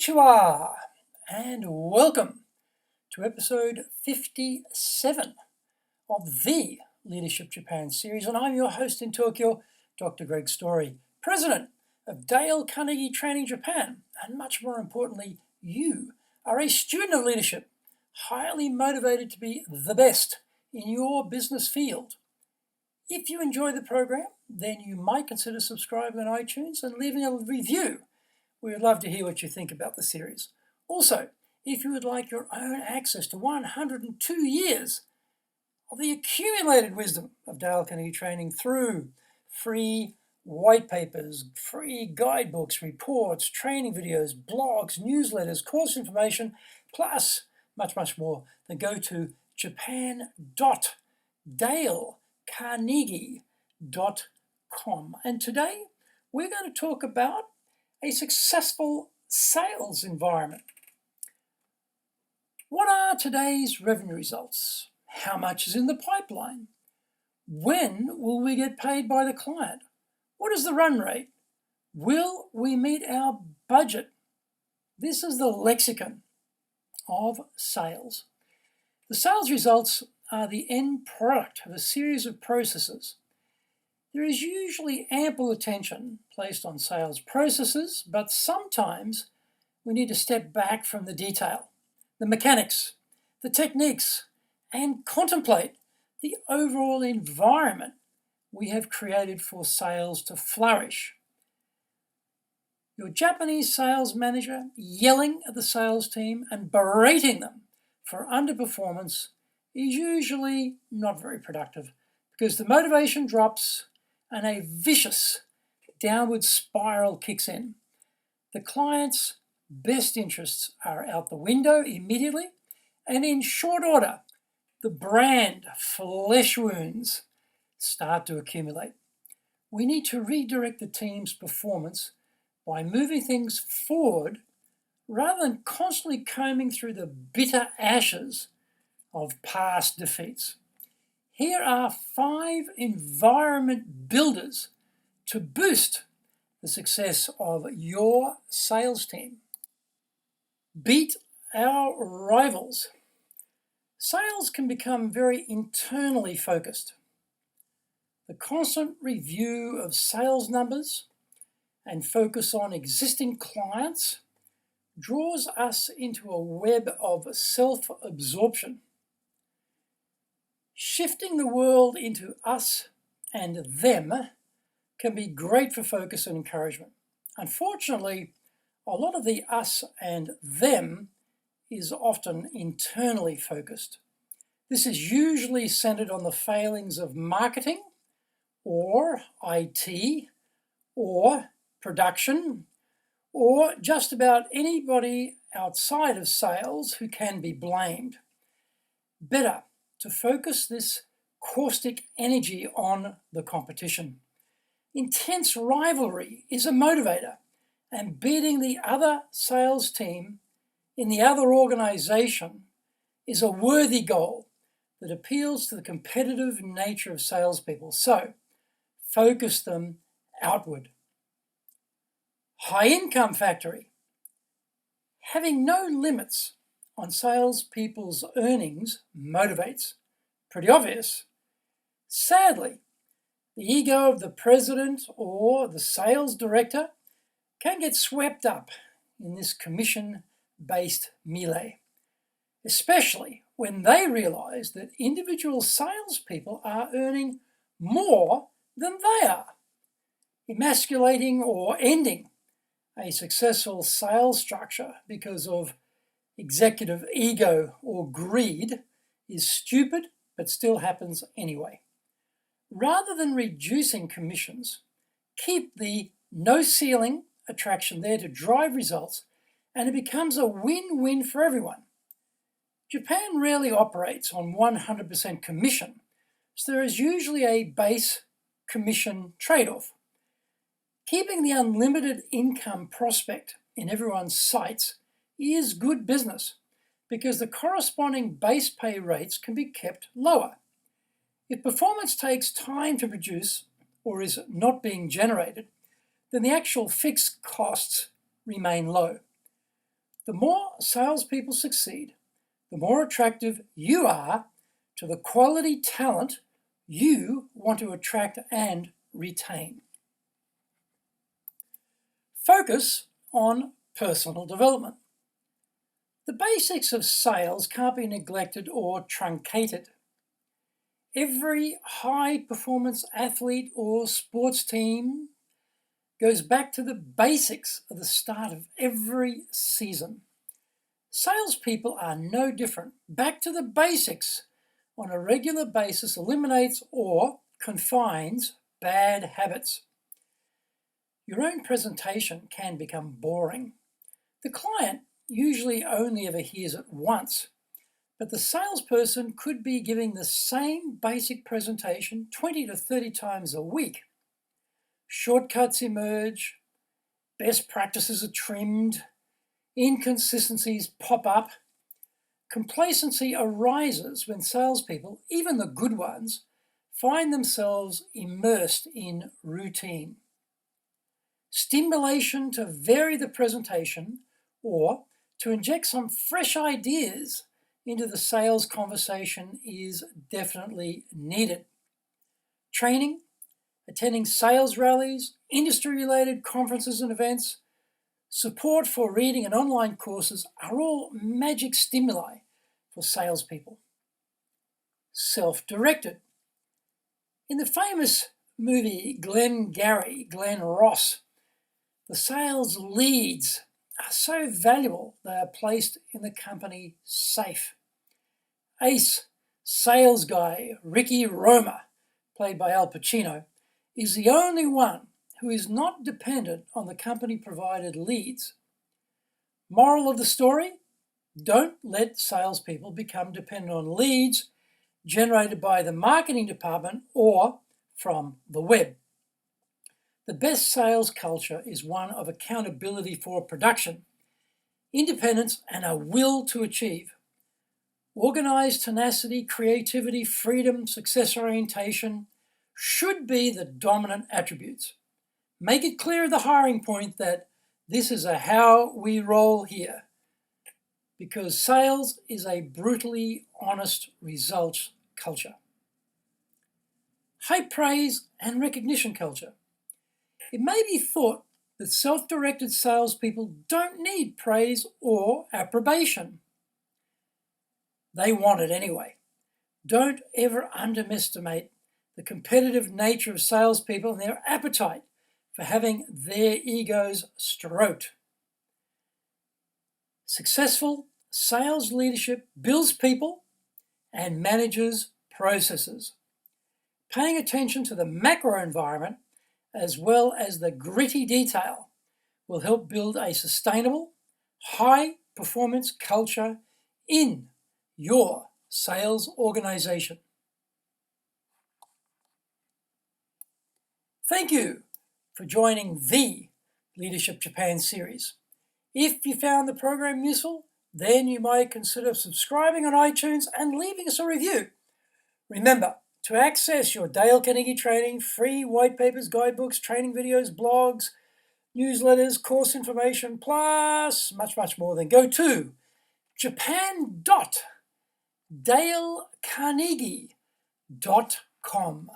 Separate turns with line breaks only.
Konnichiwa, and welcome to episode 57 of the Leadership Japan series. And I'm your host in Tokyo, Dr. Greg Story, president of Dale Carnegie Training Japan. And much more importantly, you are a student of leadership, highly motivated to be the best in your business field. If you enjoy the program, then you might consider subscribing on iTunes and leaving a review. We would love to hear what you think about the series. Also, if you would like your own access to 102 years of the accumulated wisdom of Dale Carnegie Training through free white papers, free guidebooks, reports, training videos, blogs, newsletters, course information, plus much more, then go to japan.dalecarnegie.com. And today we're going to talk about a successful sales environment. What are today's revenue results? How much is in the pipeline? When will we get paid by the client? What is the run rate? Will we meet our budget? This is the lexicon of sales. The sales results are the end product of a series of processes. There is usually ample attention placed on sales processes, but sometimes we need to step back from the detail, the mechanics, the techniques, and contemplate the overall environment we have created for sales to flourish. Your Japanese sales manager yelling at the sales team and berating them for underperformance is usually not very productive because the motivation drops and a vicious downward spiral kicks in. The client's best interests are out the window immediately, and in short order, the brand flesh wounds start to accumulate. We need to redirect the team's performance by moving things forward rather than constantly combing through the bitter ashes of past defeats. Here are 5 environment builders to boost the success of your sales team. Beat our rivals. Sales can become very internally focused. The constant review of sales numbers and focus on existing clients draws us into a web of self-absorption. Shifting the world into us and them can be great for focus and encouragement. Unfortunately, a lot of the us and them is often internally focused. This is usually centered on the failings of marketing or IT or production or just about anybody outside of sales who can be blamed. Better to focus this caustic energy on the competition. Intense rivalry is a motivator, and beating the other sales team in the other organization is a worthy goal that appeals to the competitive nature of salespeople. So, focus them outward. High income factory. Having no limits on salespeople's earnings motivates. Pretty obvious. Sadly, the ego of the president or the sales director can get swept up in this commission-based melee, especially when they realize that individual salespeople are earning more than they are. Emasculating or ending a successful sales structure because of executive ego or greed is stupid, but still happens anyway. Rather than reducing commissions, keep the no ceiling attraction there to drive results, and it becomes a win-win for everyone. Japan rarely operates on 100% commission, so there is usually a base commission trade-off. Keeping the unlimited income prospect in everyone's sights is good business because the corresponding base pay rates can be kept lower. If performance takes time to produce or is not being generated, then the actual fixed costs remain low. The more salespeople succeed, the more attractive you are to the quality talent you want to attract and retain. Focus on personal development. The basics of sales can't be neglected or truncated. Every high-performance athlete or sports team goes back to the basics at the start of every season. Salespeople are no different. Back to the basics on a regular basis eliminates or confines bad habits. Your own presentation can become boring. The client usually only ever hears it once, but the salesperson could be giving the same basic presentation 20 to 30 times a week. Shortcuts emerge, best practices are trimmed, inconsistencies pop up. Complacency arises when salespeople, even the good ones, find themselves immersed in routine. Stimulation to vary the presentation or to inject some fresh ideas into the sales conversation is definitely needed. Training, attending sales rallies, industry-related conferences and events, support for reading and online courses are all magic stimuli for salespeople. Self-directed. In the famous movie Glenn Ross, the sales leads are so valuable they are placed in the company safe. Ace sales guy Ricky Roma, played by Al Pacino, is the only one who is not dependent on the company-provided leads. Moral of the story? Don't let salespeople become dependent on leads generated by the marketing department or from the web. The best sales culture is one of accountability for production, independence, and a will to achieve. Organized tenacity, creativity, freedom, success orientation should be the dominant attributes. Make it clear at the hiring point that this is a how we roll here, because sales is a brutally honest results culture. High praise and recognition culture. It may be thought that self-directed salespeople don't need praise or approbation. They want it anyway. Don't ever underestimate the competitive nature of salespeople and their appetite for having their egos stroked. Successful sales leadership builds people and manages processes. Paying attention to the macro environment as well as the gritty detail will help build a sustainable, high-performance culture in your sales organization. Thank you for joining the Leadership Japan series. If you found the program useful, then you might consider subscribing on iTunes and leaving us a review. Remember, to access your Dale Carnegie training, free white papers, guidebooks, training videos, blogs, newsletters, course information, plus much more, then go to japan.dalecarnegie.com.